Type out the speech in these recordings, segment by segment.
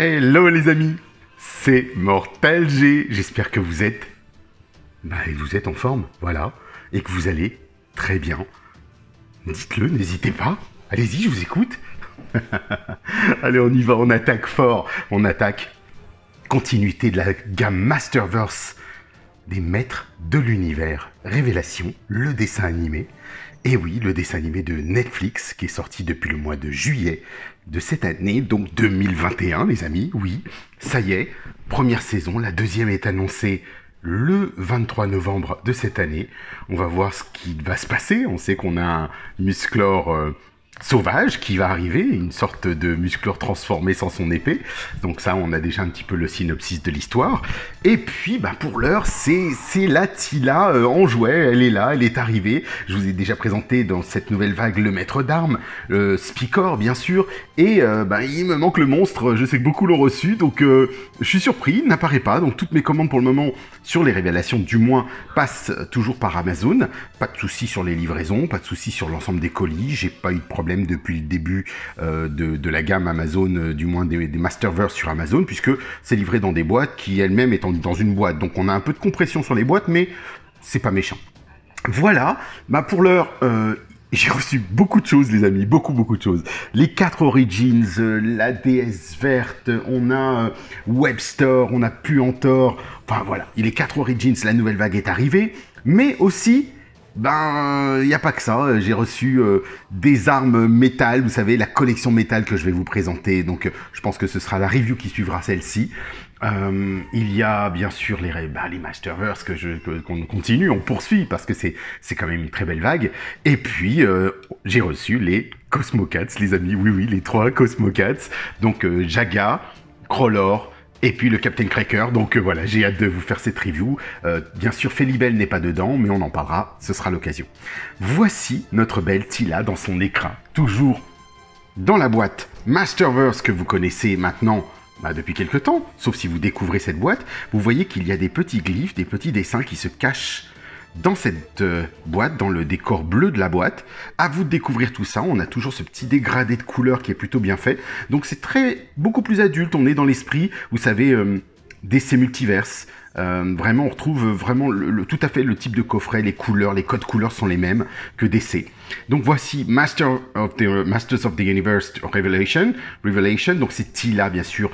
Hello les amis, c'est Mortal G. J'espère que vous êtes en forme, voilà, et que vous allez très bien. Dites-le, n'hésitez pas. Allez-y, je vous écoute. Allez, on y va, on attaque fort. On attaque continuité de la gamme Masterverse des maîtres de l'univers. Révélation, le dessin animé. Et oui, le dessin animé de Netflix qui est sorti depuis le mois de juillet de cette année, donc 2021 les amis, oui, ça y est, première saison, la deuxième est annoncée le 23 novembre de cette année. On va voir ce qui va se passer, on sait qu'on a un Musclor sauvage qui va arriver, une sorte de Musclor transformé sans son épée, donc ça on a déjà un petit peu le synopsis de l'histoire. Et puis pour l'heure c'est la Tila en jouet, elle est là, elle est arrivée. Je vous ai déjà présenté dans cette nouvelle vague le maître d'armes, Spikor bien sûr, et il me manque le monstre, je sais que beaucoup l'ont reçu, donc je suis surpris, il n'apparaît pas, donc toutes mes commandes pour le moment sur les révélations du moins passent toujours par Amazon, pas de soucis sur les livraisons, pas de soucis sur l'ensemble des colis, j'ai pas eu de problème depuis le début de la gamme Amazon, du moins des Masterverse sur Amazon, puisque c'est livré dans des boîtes qui elles-mêmes étant dans une boîte, donc on a un peu de compression sur les boîtes, mais c'est pas méchant. Voilà, pour l'heure, j'ai reçu beaucoup de choses les amis, beaucoup de choses. Les 4 Origins, la déesse verte, on a Webster, on a Puantor, enfin voilà, les 4 Origins, la nouvelle vague est arrivée, mais aussi il n'y a pas que ça, j'ai reçu des armes métal, vous savez, la collection métal que je vais vous présenter, donc je pense que ce sera la review qui suivra celle-ci. Il y a bien sûr les Masterverse qu'on continue, on poursuit, parce que c'est quand même une très belle vague, et puis j'ai reçu les Cosmocats, les amis, oui, les 3 Cosmocats, donc Jaga, Crawlor, et puis le Captain Cracker, donc voilà, j'ai hâte de vous faire cette review. Bien sûr, Felibel n'est pas dedans, mais on en parlera, ce sera l'occasion. Voici notre belle Tila dans son écrin, toujours dans la boîte Masterverse que vous connaissez maintenant depuis quelques temps, sauf si vous découvrez cette boîte. Vous voyez qu'il y a des petits glyphes, des petits dessins qui se cachent dans cette boîte, dans le décor bleu de la boîte. À vous de découvrir tout ça, on a toujours ce petit dégradé de couleurs qui est plutôt bien fait. Donc c'est beaucoup plus adulte, on est dans l'esprit, vous savez, DC Multiverse. Vraiment, on retrouve vraiment tout à fait le type de coffret, les couleurs, les codes couleurs sont les mêmes que DC. Donc voici Masters of the Universe Revelation, donc c'est Tila bien sûr,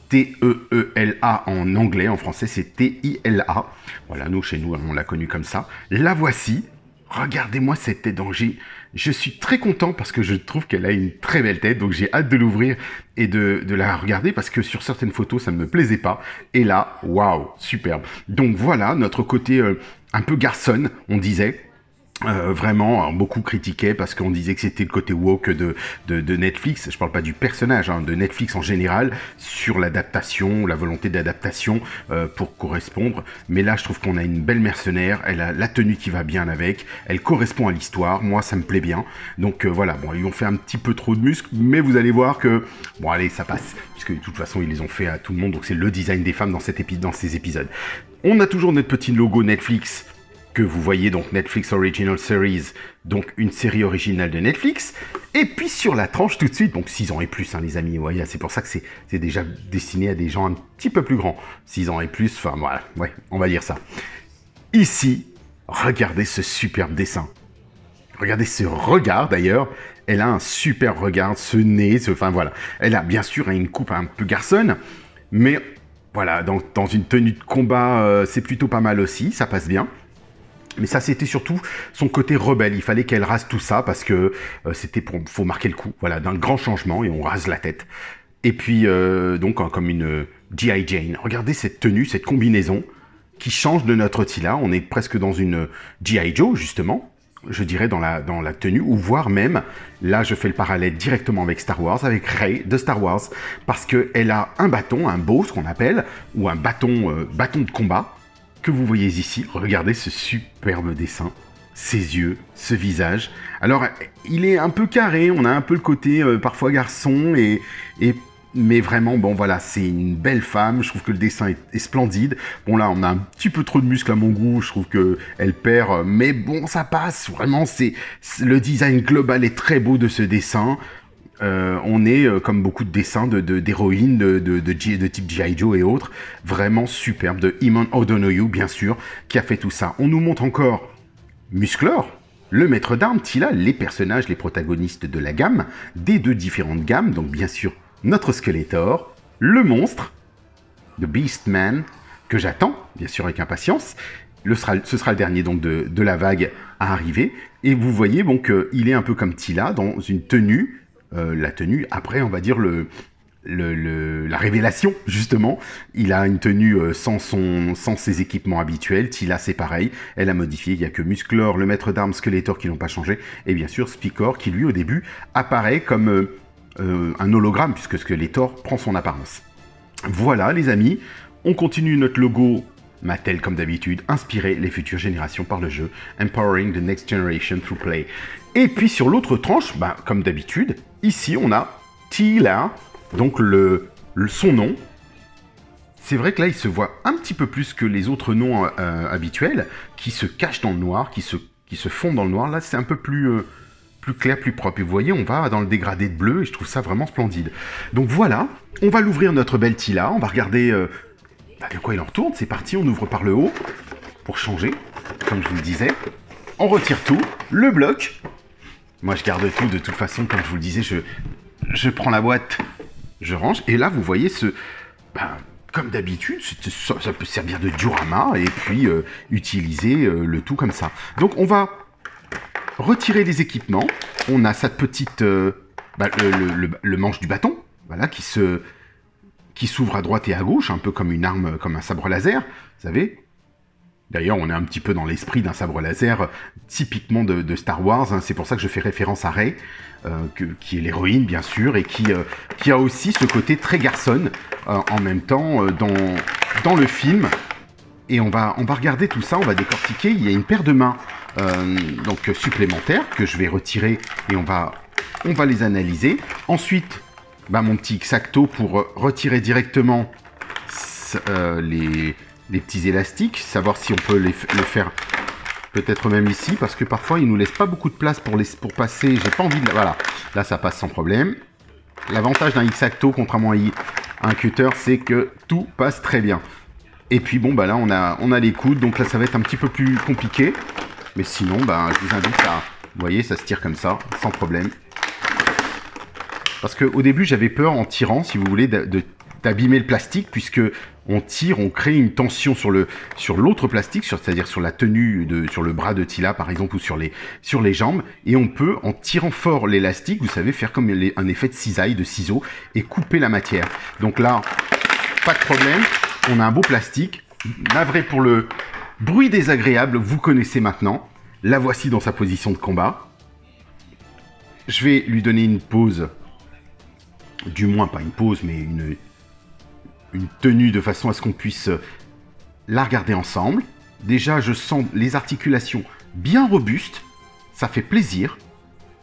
T-E-E-L-A en anglais, en français c'est T-I-L-A. Voilà, chez nous, on l'a connu comme ça. La voici. Regardez-moi cette tête d'Angers. Je suis très content parce que je trouve qu'elle a une très belle tête, donc j'ai hâte de l'ouvrir et de la regarder parce que sur certaines photos, ça ne me plaisait pas. Et là, waouh, superbe. Donc voilà, notre côté un peu garçonne, on disait. Vraiment, beaucoup critiquaient parce qu'on disait que c'était le côté woke de Netflix. Je parle pas du personnage, de Netflix en général, sur l'adaptation, la volonté d'adaptation pour correspondre. Mais là, je trouve qu'on a une belle mercenaire. Elle a la tenue qui va bien avec. Elle correspond à l'histoire. Moi, ça me plaît bien. Donc voilà, bon, ils ont fait un petit peu trop de muscles, mais vous allez voir que bon, allez, ça passe, puisque de toute façon, ils les ont fait à tout le monde. Donc c'est le design des femmes dans ces épisodes. On a toujours notre petit logo Netflix que vous voyez, donc Netflix Original Series, donc une série originale de Netflix. Et puis sur la tranche tout de suite, donc 6 ans et plus, les amis, vous voyez, c'est pour ça que c'est déjà destiné à des gens un petit peu plus grands. 6 ans et plus, enfin voilà, ouais, on va dire ça. Ici, regardez ce superbe dessin. Regardez ce regard d'ailleurs, elle a un super regard, ce nez, enfin voilà. Elle a bien sûr une coupe un peu garçonne, mais voilà, dans une tenue de combat, c'est plutôt pas mal aussi, ça passe bien. Mais ça, c'était surtout son côté rebelle. Il fallait qu'elle rase tout ça parce que faut marquer le coup. Voilà, d'un grand changement et on rase la tête. Et puis, donc, comme une G.I. Jane. Regardez cette tenue, cette combinaison qui change de notre Tila. On est presque dans une G.I. Joe, justement. Je dirais dans la tenue, ou voire même, là, je fais le parallèle directement avec Star Wars, avec Rey de Star Wars, parce qu'elle a un bâton, un bow, ce qu'on appelle, ou un bâton de combat, que vous voyez ici. Regardez ce superbe dessin, ses yeux, ce visage. Alors, il est un peu carré, on a un peu le côté parfois garçon, mais vraiment, bon voilà, c'est une belle femme, je trouve que le dessin est splendide. Bon là, on a un petit peu trop de muscles à mon goût, je trouve qu'elle perd, mais bon, ça passe, vraiment, le design global est très beau de ce dessin. On est comme beaucoup de dessins d'héroïnes de type G.I. Joe et autres, vraiment superbe, de Eamon O'Donoghue bien sûr, qui a fait tout ça. On nous montre encore Musclor, le maître d'armes, Teela, les personnages, les protagonistes de la gamme, des 2 différentes gammes, donc bien sûr notre Skeletor, le monstre, The Beastman, que j'attends, bien sûr avec impatience. Ce sera le dernier donc de la vague à arriver. Et vous voyez donc il est un peu comme Teela dans une tenue, la tenue après on va dire la révélation justement. Il a une tenue sans ses équipements habituels. Teela c'est pareil, elle a modifié. Il n'y a que Musclor, le maître d'armes, Skeletor qui n'ont pas changé. Et bien sûr Spikor qui lui au début apparaît comme un hologramme puisque Skeletor prend son apparence. Voilà les amis, on continue notre logo Mattel comme d'habitude, inspirer les futures générations par le jeu, empowering the next generation through play. Et puis sur l'autre tranche, comme d'habitude, ici on a Teela, donc son nom. C'est vrai que là il se voit un petit peu plus que les autres noms habituels, qui se cachent dans le noir, qui se fondent dans le noir. Là c'est un peu plus clair, plus propre. Et vous voyez, on va dans le dégradé de bleu et je trouve ça vraiment splendide. Donc voilà, on va l'ouvrir notre belle Teela, on va regarder de quoi il en retourne. C'est parti, on ouvre par le haut pour changer, comme je vous le disais. On retire tout, le bloc. Moi je garde tout de toute façon, comme je vous le disais, je prends la boîte, je range. Et là vous voyez comme d'habitude, ça peut servir de diorama et puis utiliser le tout comme ça. Donc on va retirer les équipements. On a cette petite le manche du bâton, voilà, qui s'ouvre à droite et à gauche, un peu comme une arme, comme un sabre laser, vous savez. D'ailleurs, on est un petit peu dans l'esprit d'un sabre laser typiquement de Star Wars. Hein. C'est pour ça que je fais référence à Rey, qui est l'héroïne bien sûr, et qui a aussi ce côté très garçonne en même temps dans le film. Et on va regarder tout ça, on va décortiquer. Il y a une paire de mains donc supplémentaires que je vais retirer et on va les analyser. Ensuite, mon petit X-Acto pour retirer directement les petits élastiques, savoir si on peut le faire peut-être même ici, parce que parfois il nous laisse pas beaucoup de place pour passer. J'ai pas envie de... Voilà, là ça passe sans problème. L'avantage d'un X-Acto contrairement à un cutter, c'est que tout passe très bien. Et puis bon, là on a les coudes, donc là ça va être un petit peu plus compliqué. Mais sinon, je vous invite à... Vous voyez, ça se tire comme ça, sans problème. Parce qu'au début, j'avais peur en tirant, si vous voulez, d'abîmer le plastique, puisque on tire, on crée une tension sur l'autre plastique, c'est-à-dire sur la tenue, sur le bras de Teela par exemple, ou sur les jambes, et on peut, en tirant fort l'élastique, vous savez, faire comme un effet de cisaille, de ciseaux, et couper la matière. Donc là, pas de problème, on a un beau plastique. Navré pour le bruit désagréable, vous connaissez maintenant. La voici dans sa position de combat. Je vais lui donner une pause, du moins pas une pause, mais une tenue de façon à ce qu'on puisse la regarder ensemble. Déjà, je sens les articulations bien robustes, ça fait plaisir.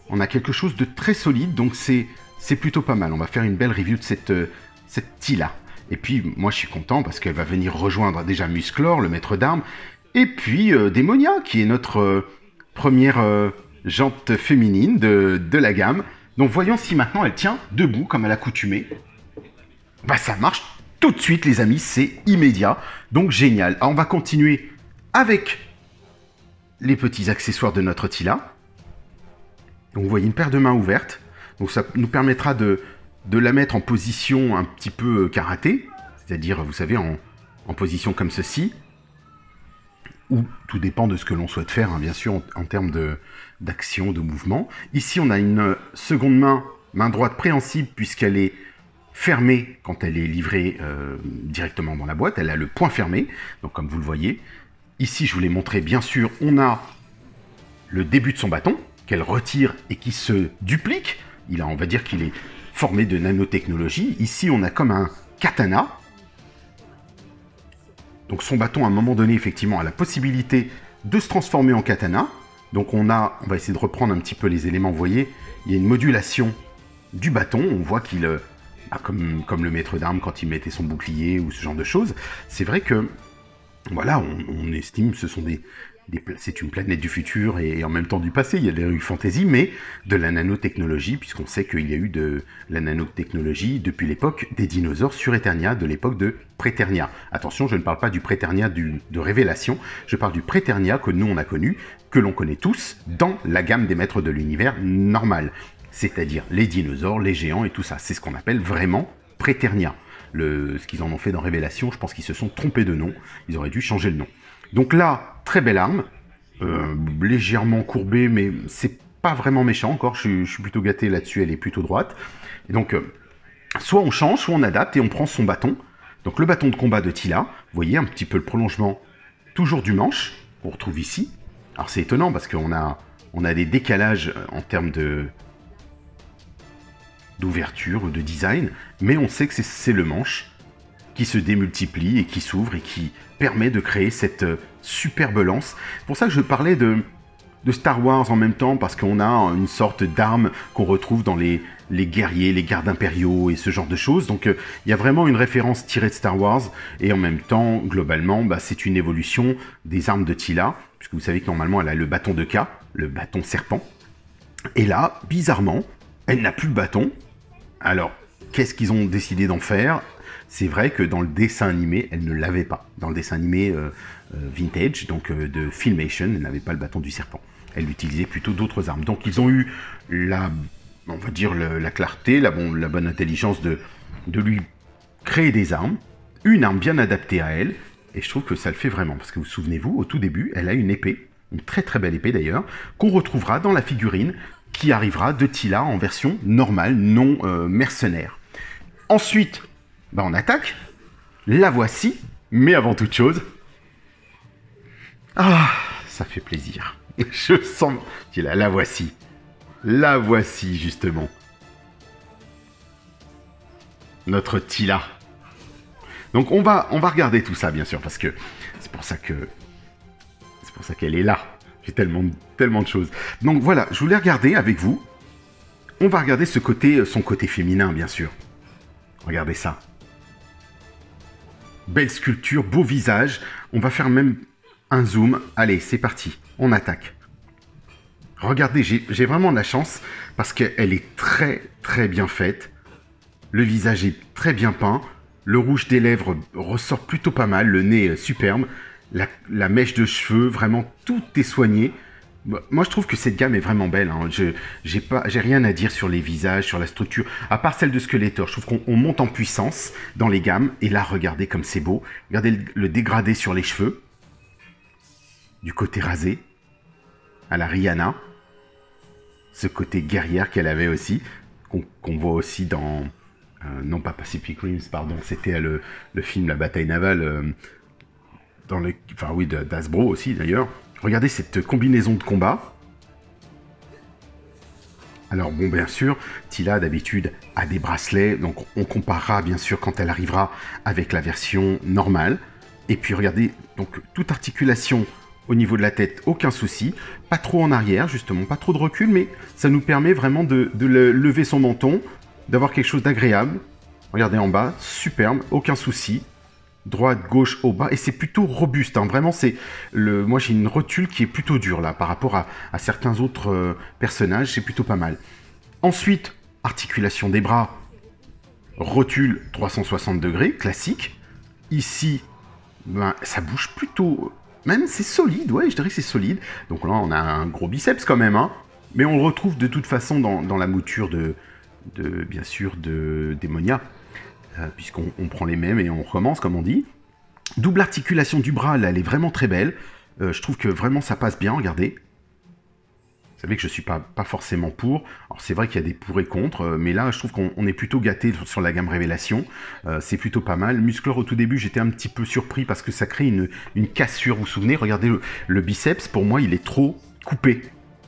On a quelque chose de très solide, donc c'est plutôt pas mal. On va faire une belle review de cette Teela. Et puis, moi, je suis content parce qu'elle va venir rejoindre déjà Musclor, le maître d'armes, et puis Démonia, qui est notre première jante féminine de la gamme. Donc, voyons si maintenant elle tient debout, comme à l'accoutumée. Ça marche tout de suite, les amis, c'est immédiat. Donc, génial. Alors, on va continuer avec les petits accessoires de notre Teela. Donc, vous voyez une paire de mains ouvertes. Donc, ça nous permettra de la mettre en position un petit peu karaté, c'est-à-dire, vous savez, en position comme ceci, ou tout dépend de ce que l'on souhaite faire, hein, bien sûr, en termes d'action, de mouvement. Ici, on a une seconde main droite préhensible, puisqu'elle est fermée quand elle est livrée directement dans la boîte. Elle a le point fermé, donc comme vous le voyez. Ici, je vous l'ai montré, bien sûr, on a le début de son bâton, qu'elle retire et qui se duplique. On va dire qu'il est formé de nanotechnologie. Ici, on a comme un katana. Donc son bâton, à un moment donné, effectivement, a la possibilité de se transformer en katana. Donc on va essayer de reprendre un petit peu les éléments. Vous voyez, il y a une modulation du bâton. On voit qu'il, comme le maître d'armes quand il mettait son bouclier ou ce genre de choses. C'est vrai que Voilà, on estime que ce sont c'est une planète du futur et en même temps du passé. Il y a des fantasy, mais de la nanotechnologie, puisqu'on sait qu'il y a eu de la nanotechnologie depuis l'époque des dinosaures sur Eternia, de l'époque de Préternia. Attention, je ne parle pas du Préternia de Révélation, je parle du Préternia que nous on a connu, que l'on connaît tous dans la gamme des maîtres de l'univers normal. C'est-à-dire les dinosaures, les géants et tout ça. C'est ce qu'on appelle vraiment Préternia. Ce qu'ils en ont fait dans Révélation, je pense qu'ils se sont trompés de nom. Ils auraient dû changer le nom. Donc là, très belle arme, légèrement courbée, mais c'est pas vraiment méchant encore, je suis plutôt gâté là-dessus, elle est plutôt droite. Et donc, soit on change, soit on adapte et on prend son bâton. Donc le bâton de combat de Tila, vous voyez un petit peu le prolongement, toujours du manche, qu'on retrouve ici. Alors c'est étonnant parce qu'on a des décalages en termes d'ouverture ou de design, mais on sait que c'est le manche qui se démultiplie et qui s'ouvre et qui permet de créer cette superbe lance. C'est pour ça que je parlais de Star Wars en même temps, parce qu'on a une sorte d'arme qu'on retrouve dans les guerriers, les gardes impériaux et ce genre de choses. Donc il y a vraiment une référence tirée de Star Wars, et en même temps, globalement, c'est une évolution des armes de Tila, puisque vous savez que normalement elle a le bâton de K, le bâton serpent. Et là, bizarrement, elle n'a plus le bâton. Alors, qu'est-ce qu'ils ont décidé d'en faire ? C'est vrai que dans le dessin animé, elle ne l'avait pas. Dans le dessin animé vintage, donc de Filmation, elle n'avait pas le bâton du serpent. Elle utilisait plutôt d'autres armes. Donc ils ont eu on va dire la clarté, la bonne intelligence de lui créer des armes, une arme bien adaptée à elle, et je trouve que ça le fait vraiment. Parce que vous souvenez-vous, au tout début, elle a une épée, une très très belle épée d'ailleurs, qu'on retrouvera dans la figurine qui arrivera de Tila en version normale, non mercenaire. Ensuite, on attaque, la voici, mais avant toute chose, ça fait plaisir. Je sens, la voici justement, notre Tila. Donc on va regarder tout ça bien sûr, parce que c'est pour ça qu'elle est là. J'ai tellement de choses. Donc voilà, je voulais regarder avec vous. On va regarder son côté féminin bien sûr. Regardez ça. Belle sculpture, beau visage. On va faire même un zoom. Allez, c'est parti. On attaque. Regardez, j'ai vraiment de la chance parce qu'elle est très très bien faite. Le visage est très bien peint. Le rouge des lèvres ressort plutôt pas mal. Le nez est superbe. La mèche de cheveux, vraiment tout est soigné. Moi, je trouve que cette gamme est vraiment belle. Hein. J'ai rien à dire sur les visages, sur la structure, à part celle de Skeletor. Je trouve qu'on monte en puissance dans les gammes. Et là, regardez comme c'est beau. Regardez le dégradé sur les cheveux. Du côté rasé. À la Rihanna. Ce côté guerrière qu'elle avait aussi. Qu'on voit aussi dans... non, pas Pacific Rim, pardon. C'était le film La bataille navale. d'Hasbro aussi d'ailleurs. Regardez cette combinaison de combat. Alors bon, bien sûr, Tila d'habitude a des bracelets, donc on comparera bien sûr quand elle arrivera avec la version normale. Et puis regardez, donc toute articulation au niveau de la tête, aucun souci. Pas trop en arrière, justement, pas trop de recul, mais ça nous permet vraiment de lever son menton, d'avoir quelque chose d'agréable. Regardez en bas, superbe, aucun souci. Droite, gauche, haut, bas, et c'est plutôt robuste, hein. Vraiment, moi j'ai une rotule qui est plutôt dure, là, par rapport à certains autres personnages, c'est plutôt pas mal. Ensuite, articulation des bras, rotule 360 degrés, classique. Ici, ça bouge plutôt, même c'est solide, ouais, je dirais que c'est solide. Donc là, on a un gros biceps quand même, hein, mais on le retrouve de toute façon dans la mouture bien sûr, de Démonia. Puisqu'on prend les mêmes et on recommence, comme on dit. Double articulation du bras, là, elle est vraiment très belle. Je trouve que vraiment ça passe bien, regardez. Vous savez que je ne suis pas forcément pour. Alors c'est vrai qu'il y a des pour et contre, mais là je trouve qu'on est plutôt gâté sur la gamme Révélation. C'est plutôt pas mal. Muscleur au tout début, j'étais un petit peu surpris parce que ça crée une cassure. Vous vous souvenez, regardez le biceps, pour moi il est trop coupé,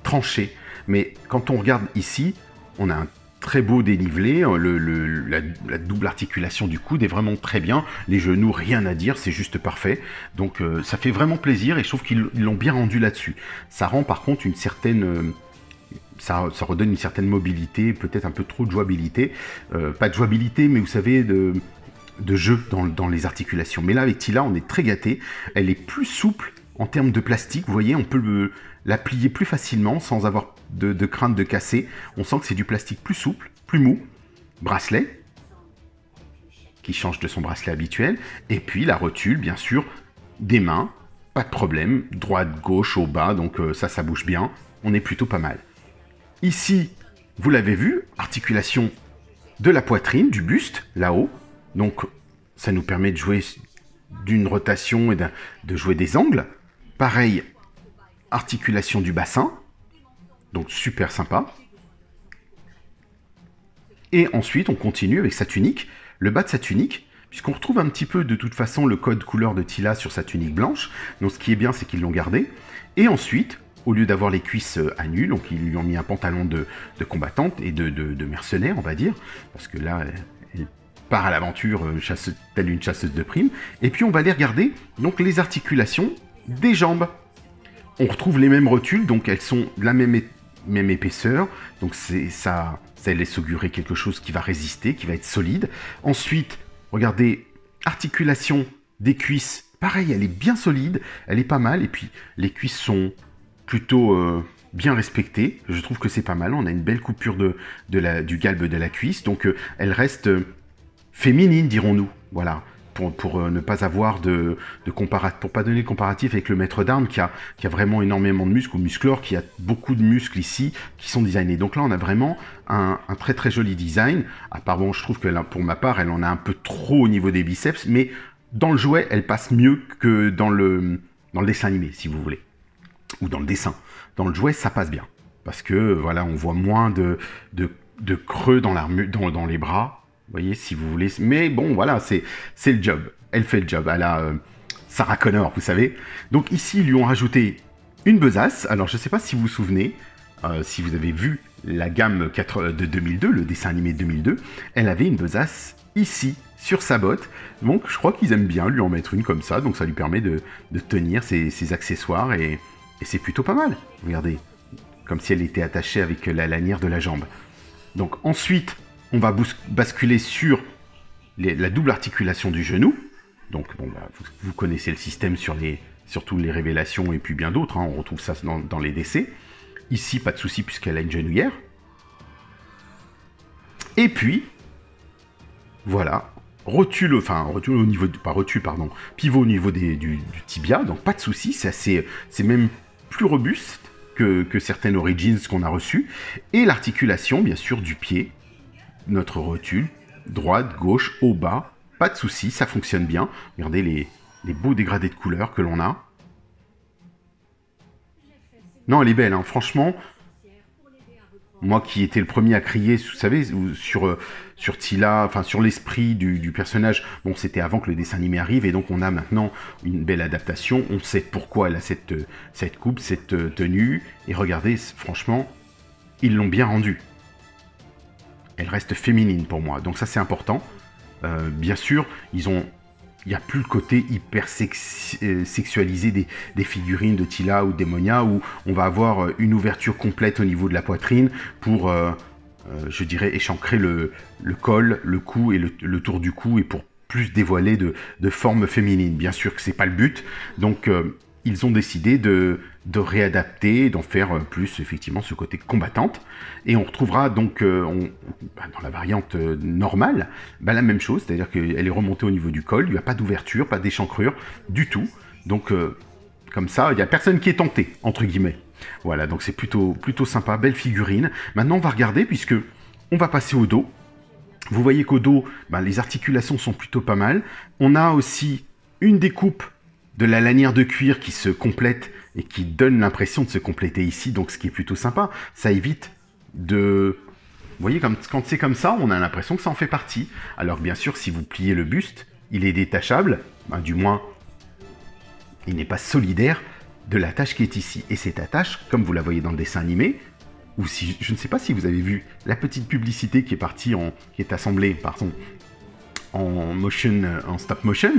tranché. Mais quand on regarde ici, on a un très beau dénivelé, la double articulation du coude est vraiment très bien, les genoux, rien à dire, c'est juste parfait, donc ça fait vraiment plaisir et je trouve qu'ils l'ont bien rendu là-dessus. Ça rend par contre une certaine... ça redonne une certaine mobilité, peut-être un peu trop de jouabilité, pas de jouabilité, mais vous savez, de jeu dans les articulations. Mais là, avec Tila, on est très gâté. Elle est plus souple en termes de plastique. Vous voyez, on peut la plier plus facilement sans avoir de crainte de casser. On sent que c'est du plastique plus souple, plus mou. Bracelet, qui change de son bracelet habituel. Et puis la rotule, bien sûr, des mains. Pas de problème. Droite, gauche, au bas. Donc ça bouge bien. On est plutôt pas mal. Ici, vous l'avez vu, articulation de la poitrine, du buste, là-haut. Donc, ça nous permet de jouer d'une rotation et de jouer des angles. Pareil, articulation du bassin. Donc, super sympa. Et ensuite, on continue avec sa tunique. Le bas de sa tunique, puisqu'on retrouve un petit peu, de toute façon, le code couleur de Tila sur sa tunique blanche. Donc, ce qui est bien, c'est qu'ils l'ont gardé. Et ensuite, au lieu d'avoir les cuisses à nu, donc ils lui ont mis un pantalon de combattante et de mercenaire, on va dire. Parce que là, elle part à l'aventure telle une chasseuse de primes. Et puis, on va aller regarder donc, les articulations des jambes. On retrouve les mêmes rotules, donc elles sont de la même épaisseur. Donc, ça laisse augurer quelque chose qui va résister, qui va être solide. Ensuite, regardez, articulation des cuisses. Pareil, elle est bien solide, elle est pas mal. Et puis, les cuisses sont plutôt bien respectées. Je trouve que c'est pas mal. On a une belle coupure du galbe de la cuisse. Donc, elle reste féminine, dirons-nous. Voilà. Pour ne pas avoir pour pas donner le comparatif avec le maître d'armes qui a vraiment énormément de muscles, ou Musclor qui a beaucoup de muscles ici qui sont designés. Donc là, on a vraiment un très très joli design. À part, bon, je trouve que là, pour ma part, elle en a un peu trop au niveau des biceps, mais dans le jouet, elle passe mieux que dans le dessin animé, si vous voulez. Ou dans le dessin. Dans le jouet, ça passe bien. Parce que, voilà, on voit moins de creux dans les bras. Vous voyez, si vous voulez. Mais bon, voilà, c'est le job. Elle fait le job. Elle a Sarah Connor, vous savez. Donc ici, ils lui ont rajouté une besace. Alors, je ne sais pas si vous vous souvenez, si vous avez vu la gamme de 2002, le dessin animé de 2002, elle avait une besace ici, sur sa botte. Donc, je crois qu'ils aiment bien lui en mettre une comme ça. Donc, ça lui permet de tenir ses accessoires et c'est plutôt pas mal. Regardez, comme si elle était attachée avec la lanière de la jambe. Donc, ensuite, on va basculer sur la double articulation du genou. Donc, bon, bah, vous connaissez le système surtout les révélations et puis bien d'autres. Hein, on retrouve ça dans les décès. Ici, pas de souci puisqu'elle a une genouillère. Et puis, voilà, pivot au niveau du tibia. Donc, pas de souci, c'est même plus robuste que certaines Origins qu'on a reçues. Et l'articulation, bien sûr, du pied. Notre rotule, droite, gauche, haut, bas, pas de souci, ça fonctionne bien. Regardez les beaux dégradés de couleurs que l'on a. Non, elle est belle, hein. Franchement. Moi qui étais le premier à crier, vous savez, sur Tila, enfin sur l'esprit du personnage, bon, c'était avant que le dessin animé arrive, et donc on a maintenant une belle adaptation. On sait pourquoi elle a cette coupe, cette tenue, et regardez, franchement, ils l'ont bien rendue. Elle reste féminine pour moi, donc ça c'est important. Bien sûr, il n'y a plus le côté hyper sexualisé des figurines de Tila ou d'Emonia, où on va avoir une ouverture complète au niveau de la poitrine pour, je dirais, échancrer le col, le cou et le tour du cou, et pour plus dévoiler de formes féminines. Bien sûr que c'est pas le but, donc ils ont décidé de réadapter, d'en faire plus effectivement ce côté combattante. Et on retrouvera donc dans la variante normale la même chose, c'est-à-dire qu'elle est remontée au niveau du col, il n'y a pas d'ouverture, pas d'échancrure du tout. Donc comme ça, il n'y a personne qui est tenté, entre guillemets. Voilà, donc c'est plutôt sympa, belle figurine. Maintenant on va regarder, puisque on va passer au dos. Vous voyez qu'au dos, les articulations sont plutôt pas mal. On a aussi une découpe de la lanière de cuir qui se complète et qui donne l'impression de se compléter ici, donc ce qui est plutôt sympa. Ça évite de... Vous voyez, quand c'est comme ça, on a l'impression que ça en fait partie. Alors bien sûr, si vous pliez le buste, il est détachable, du moins, il n'est pas solidaire de l'attache qui est ici. Et cette attache, comme vous la voyez dans le dessin animé, ou si je ne sais pas si vous avez vu la petite publicité qui est partie, qui est assemblée, pardon, en stop motion,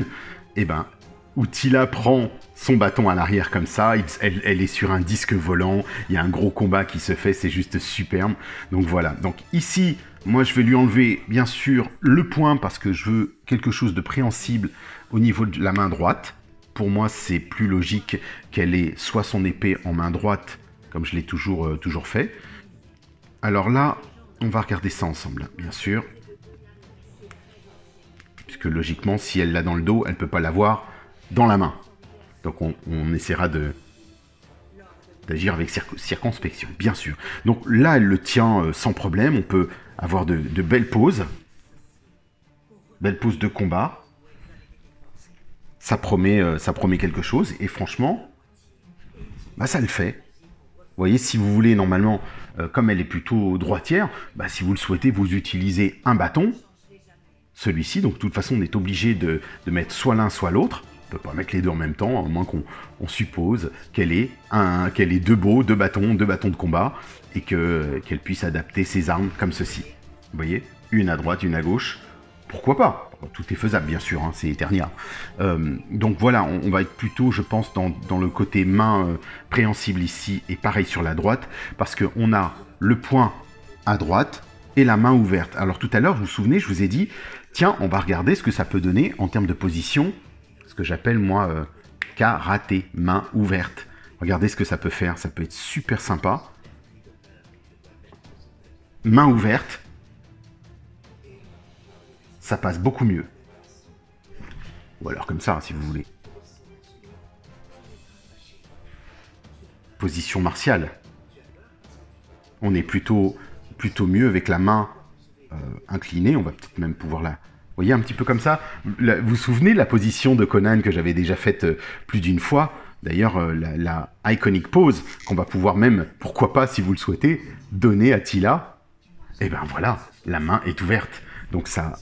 où Tila prend son bâton à l'arrière comme ça, elle est sur un disque volant, il y a un gros combat qui se fait, c'est juste superbe. Donc voilà, donc ici, Moi, je vais lui enlever, bien sûr, le point parce que je veux quelque chose de préhensible au niveau de la main droite. Pour moi, c'est plus logique qu'elle ait soit son épée en main droite, comme je l'ai toujours fait. Alors là, on va regarder ça ensemble, bien sûr. Puisque logiquement, si elle l'a dans le dos, elle ne peut pas l'avoir dans la main. Donc on essaiera d'agir avec circonspection, bien sûr. Donc là, elle le tient sans problème. On peut avoir de belles pauses. Belles pauses de combat. Ça promet quelque chose. Et franchement, bah, ça le fait. Vous voyez, si vous voulez, normalement, comme elle est plutôt droitière, bah, si vous le souhaitez, vous utilisez un bâton. Celui-ci, donc de toute façon, on est obligé de mettre soit l'un, soit l'autre. On ne peut pas mettre les deux en même temps, à moins qu'on suppose qu'elle ait deux bâtons de combat, et qu'elle puisse adapter ses armes comme ceci. Vous voyez, une à droite, une à gauche. Pourquoi pas? Tout est faisable, bien sûr, hein, c'est Eternia. Donc voilà, on va être plutôt, je pense, dans le côté main préhensible ici, et pareil sur la droite, parce qu'on a le point à droite et la main ouverte. Alors tout à l'heure, vous vous souvenez, je vous ai dit, tiens, on va regarder ce que ça peut donner en termes de position, ce que j'appelle, moi, karaté, main ouverte. Regardez ce que ça peut faire, ça peut être super sympa. Main ouverte, ça passe beaucoup mieux. Ou alors comme ça, si vous voulez. Position martiale. On est plutôt mieux avec la main inclinée. On va peut-être même pouvoir la... Vous voyez, un petit peu comme ça. Vous vous souvenez de la position de Conan que j'avais déjà faite plus d'une fois? D'ailleurs, la iconic pose qu'on va pouvoir même, pourquoi pas, si vous le souhaitez, donner à Teela. Et ben voilà, la main est ouverte. Donc ça...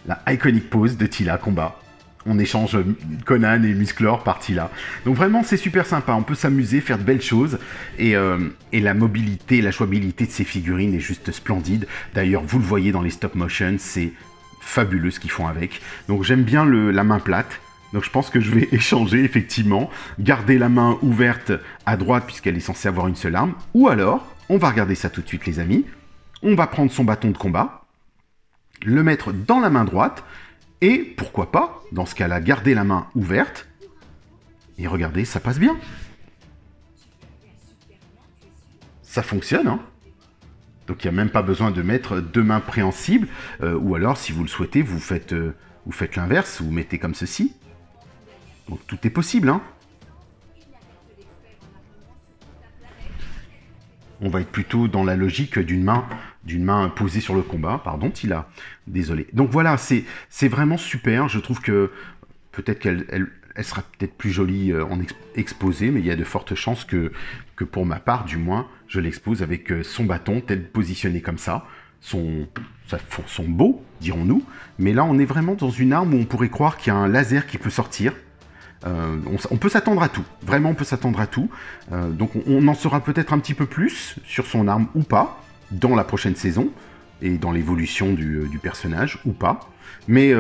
La iconic pose de Teela combat. On échange Conan et Musclor par Teela. Donc vraiment, c'est super sympa. On peut s'amuser, faire de belles choses. Et la mobilité, la jouabilité de ces figurines est juste splendide. D'ailleurs, vous le voyez dans les stop motion, c'est fabuleux ce qu'ils font avec. Donc j'aime bien la main plate. Donc je pense que je vais échanger, effectivement. Garder la main ouverte à droite, puisqu'elle est censée avoir une seule arme. Ou alors, on va regarder ça tout de suite, les amis. On va prendre son bâton de combat, le mettre dans la main droite, et pourquoi pas, dans ce cas-là, garder la main ouverte, et regardez, ça passe bien. Ça fonctionne, hein. Donc il n'y a même pas besoin de mettre deux mains préhensibles, ou alors, si vous le souhaitez, vous faites l'inverse, vous mettez comme ceci. Donc tout est possible, hein. On va être plutôt dans la logique d'une main posée sur le combat. Pardon, Teela. Désolé. Donc voilà, c'est vraiment super. Je trouve que peut-être qu'elle sera peut-être plus jolie en exposée, mais il y a de fortes chances que pour ma part, du moins, je l'expose avec son bâton, tel positionné comme ça. Son beau, dirons-nous. Mais là, on est vraiment dans une arme où on pourrait croire qu'il y a un laser qui peut sortir. On peut s'attendre à tout, vraiment on peut s'attendre à tout, donc on en saura peut-être un petit peu plus sur son arme ou pas, dans la prochaine saison, et dans l'évolution du personnage ou pas, mais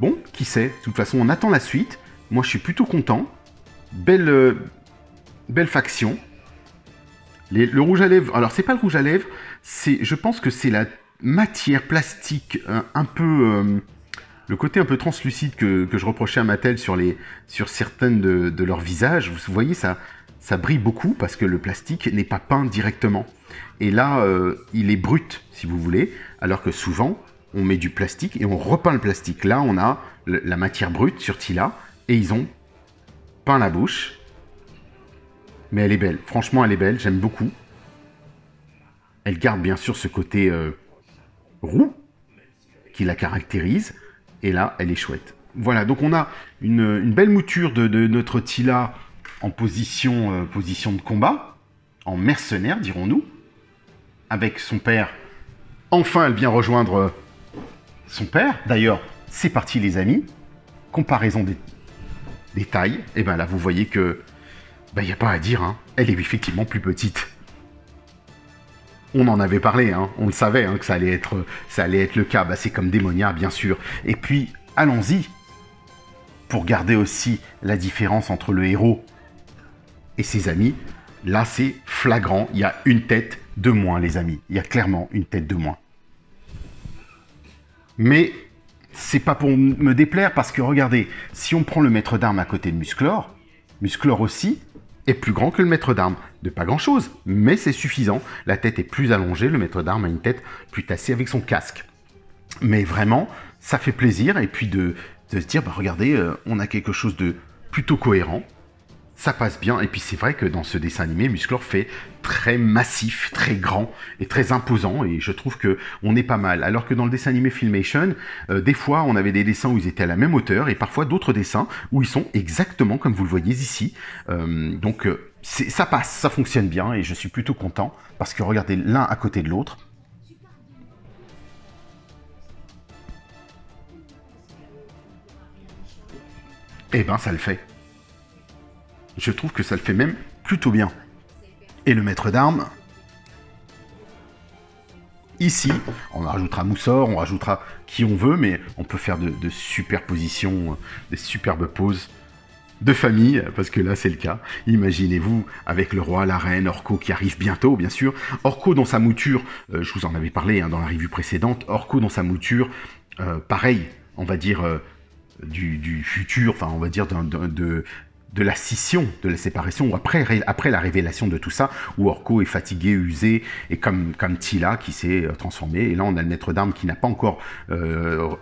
bon, qui sait, de toute façon on attend la suite. Moi je suis plutôt content, belle faction, le rouge à lèvres, alors c'est pas le rouge à lèvres, je pense que c'est la matière plastique un peu... le côté un peu translucide que je reprochais à Mattel sur certaines de leurs visages, vous voyez, ça brille beaucoup parce que le plastique n'est pas peint directement. Et là, il est brut, si vous voulez, alors que souvent, on met du plastique et on repeint le plastique. Là, on a la matière brute sur Teela et ils ont peint la bouche. Mais elle est belle, franchement, elle est belle, j'aime beaucoup. Elle garde bien sûr ce côté roux qui la caractérise. Et là, elle est chouette. Voilà, donc on a une belle mouture de notre Teela en position de combat, en mercenaire, dirons-nous, avec son père. Enfin, elle vient rejoindre son père. D'ailleurs, c'est parti, les amis. Comparaison des tailles. Et bien là, vous voyez que, il n'y a pas à dire, hein. Elle est effectivement plus petite. On en avait parlé, hein. On le savait hein, que ça allait être le cas. C'est comme Démonia, bien sûr. Et puis, allons-y, pour garder aussi la différence entre le héros et ses amis. Là, c'est flagrant. Il y a une tête de moins, les amis. Il y a clairement une tête de moins. Mais c'est pas pour me déplaire parce que regardez, si on prend le maître d'armes à côté de Musclor, Musclor aussi est plus grand que le maître d'armes. De pas grand chose, mais c'est suffisant. La tête est plus allongée, le maître d'armes a une tête plus tassée avec son casque. Mais vraiment, ça fait plaisir et puis de se dire, bah regardez, on a quelque chose de plutôt cohérent. Ça passe bien, et puis c'est vrai que dans ce dessin animé, Musclor fait très massif, très grand et très imposant, et je trouve que on est pas mal. Alors que dans le dessin animé Filmation, des fois on avait des dessins où ils étaient à la même hauteur, et parfois d'autres dessins où ils sont exactement comme vous le voyez ici. Donc ça passe, ça fonctionne bien, et je suis plutôt content, parce que regardez l'un à côté de l'autre. Eh ben ça le fait. Je trouve que ça le fait même plutôt bien. Et le maître d'armes, ici, on rajoutera Moussor, on rajoutera qui on veut, mais on peut faire de superpositions, des superbes poses de famille, parce que là c'est le cas. Imaginez-vous avec le roi, la reine, Orko qui arrive bientôt, bien sûr. Orko dans sa mouture, je vous en avais parlé dans la revue précédente, Orko dans sa mouture, pareil, on va dire du futur, enfin on va dire de la scission, de la séparation, ou après la révélation de tout ça, où Orko est fatigué, usé, et comme Tila qui s'est transformé, et là on a le maître d'armes qui n'a pas encore,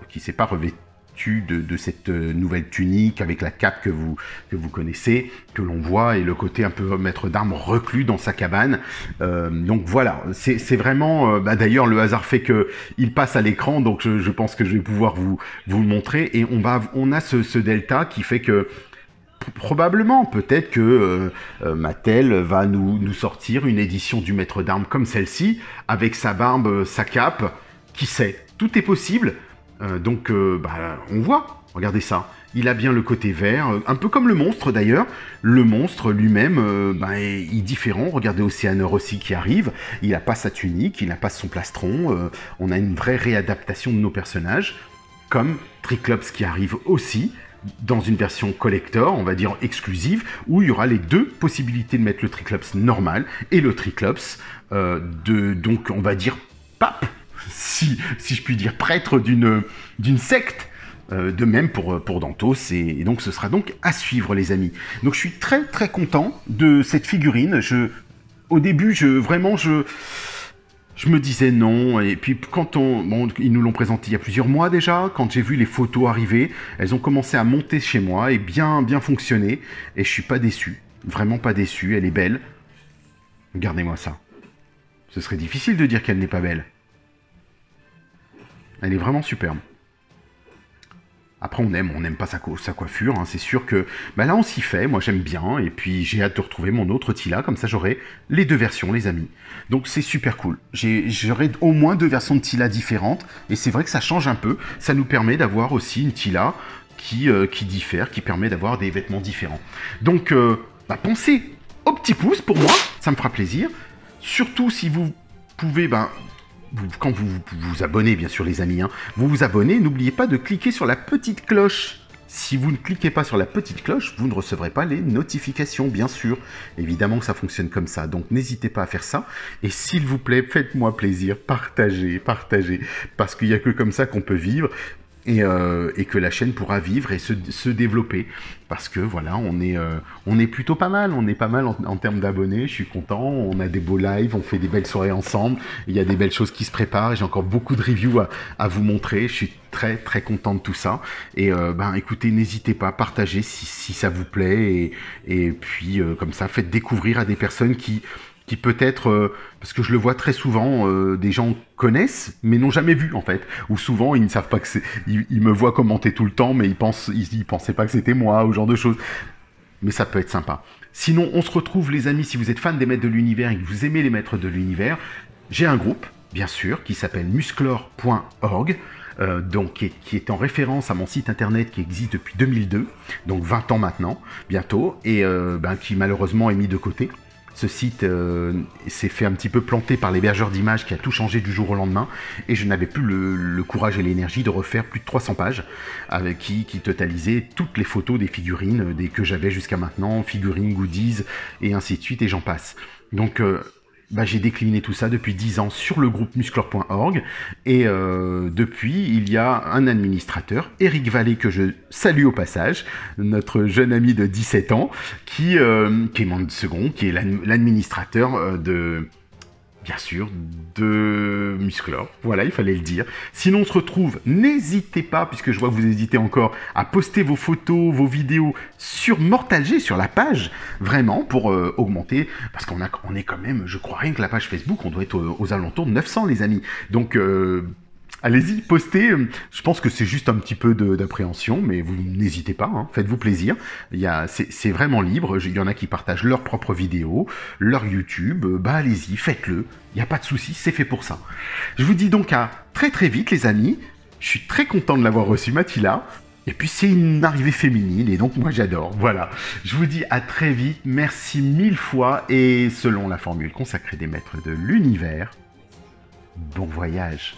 qui s'est pas revêtu de cette nouvelle tunique avec la cape que vous connaissez, que l'on voit, et le côté un peu maître d'armes reclus dans sa cabane. Donc voilà, c'est vraiment, d'ailleurs le hasard fait que il passe à l'écran, donc je pense que je vais pouvoir vous le montrer, et on a ce delta qui fait que probablement, peut-être que Mattel va nous sortir une édition du maître d'armes comme celle-ci, avec sa barbe, sa cape, qui sait, tout est possible. Donc on voit, regardez ça, il a bien le côté vert, un peu comme le monstre d'ailleurs. Le monstre lui-même est différent, regardez Océaneur aussi qui arrive, il n'a pas sa tunique, il n'a pas son plastron, on a une vraie réadaptation de nos personnages, comme Triclops qui arrive aussi, dans une version collector, on va dire exclusive, où il y aura les deux possibilités de mettre le Triclops normal et le Triclops donc on va dire pape, si je puis dire prêtre d'une secte, de même pour Dantos, et donc ce sera donc à suivre les amis. Donc je suis très très content de cette figurine. Au début je me disais non, et puis quand ils nous l'ont présenté il y a plusieurs mois déjà, quand j'ai vu les photos arriver, elles ont commencé à monter chez moi et bien fonctionner, et je suis pas déçu, vraiment pas déçu, elle est belle. Regardez-moi ça. Ce serait difficile de dire qu'elle n'est pas belle. Elle est vraiment superbe. Après on n'aime pas sa coiffure, hein. C'est sûr que là on s'y fait, moi j'aime bien, et puis j'ai hâte de retrouver mon autre Tila, comme ça j'aurai les deux versions les amis. Donc c'est super cool, j'aurai au moins deux versions de Tila différentes, et c'est vrai que ça change un peu, ça nous permet d'avoir aussi une Tila qui diffère, qui permet d'avoir des vêtements différents. Donc pensez au petit pouce pour moi, ça me fera plaisir, surtout si vous pouvez, quand vous vous abonnez, bien sûr les amis, hein, vous vous abonnez, n'oubliez pas de cliquer sur la petite cloche. Si vous ne cliquez pas sur la petite cloche, vous ne recevrez pas les notifications, bien sûr. Évidemment que ça fonctionne comme ça, donc n'hésitez pas à faire ça. Et s'il vous plaît, faites-moi plaisir, partagez, parce qu'il n'y a que comme ça qu'on peut vivre. Et que la chaîne pourra vivre et se développer. Parce que voilà, on est plutôt pas mal, en termes d'abonnés, je suis content, on a des beaux lives, on fait des belles soirées ensemble, il y a des belles choses qui se préparent, et j'ai encore beaucoup de reviews à vous montrer, je suis très très content de tout ça. Et écoutez, n'hésitez pas à partager si ça vous plaît, et puis comme ça, faites découvrir à des personnes qui peut-être, parce que je le vois très souvent, des gens connaissent, mais n'ont jamais vu, en fait. Ou souvent, ils ne savent pas que c'est... Ils me voient commenter tout le temps, mais ils pensaient pas que c'était moi, ou ce genre de choses. Mais ça peut être sympa. Sinon, on se retrouve, les amis, si vous êtes fans des maîtres de l'univers et que vous aimez les maîtres de l'univers, j'ai un groupe, bien sûr, qui s'appelle musclor.org, donc qui est en référence à mon site internet qui existe depuis 2002, donc 20 ans maintenant, bientôt, et qui malheureusement est mis de côté. Ce site s'est fait un petit peu planter par l'hébergeur d'images qui a tout changé du jour au lendemain, et je n'avais plus le courage et l'énergie de refaire plus de 300 pages avec qui totalisait toutes les photos des figurines que j'avais jusqu'à maintenant, figurines, goodies et ainsi de suite, et j'en passe. Donc j'ai décliné tout ça depuis 10 ans sur le groupe musclor.org et depuis, il y a un administrateur, Eric Vallée, que je salue au passage, notre jeune ami de 17 ans, qui est membre de second, qui est l'administrateur bien sûr, de Musclor. Voilà, il fallait le dire. Sinon, on se retrouve, n'hésitez pas, puisque je vois que vous hésitez encore, à poster vos photos, vos vidéos sur Mortal-G, sur la page, vraiment, pour augmenter, parce qu'on est quand même, je crois rien que la page Facebook, on doit être aux alentours de 900, les amis. Donc, allez-y, postez. Je pense que c'est juste un petit peu d'appréhension, mais vous n'hésitez pas, hein, faites-vous plaisir. C'est vraiment libre. Il y en a qui partagent leurs propres vidéos, leur YouTube. Allez-y, faites-le. Il n'y a pas de souci, c'est fait pour ça. Je vous dis donc à très très vite, les amis. Je suis très content de l'avoir reçu, Mathila. Et puis c'est une arrivée féminine, et donc moi j'adore. Voilà. Je vous dis à très vite. Merci 1000 fois. Et selon la formule consacrée des maîtres de l'univers, bon voyage.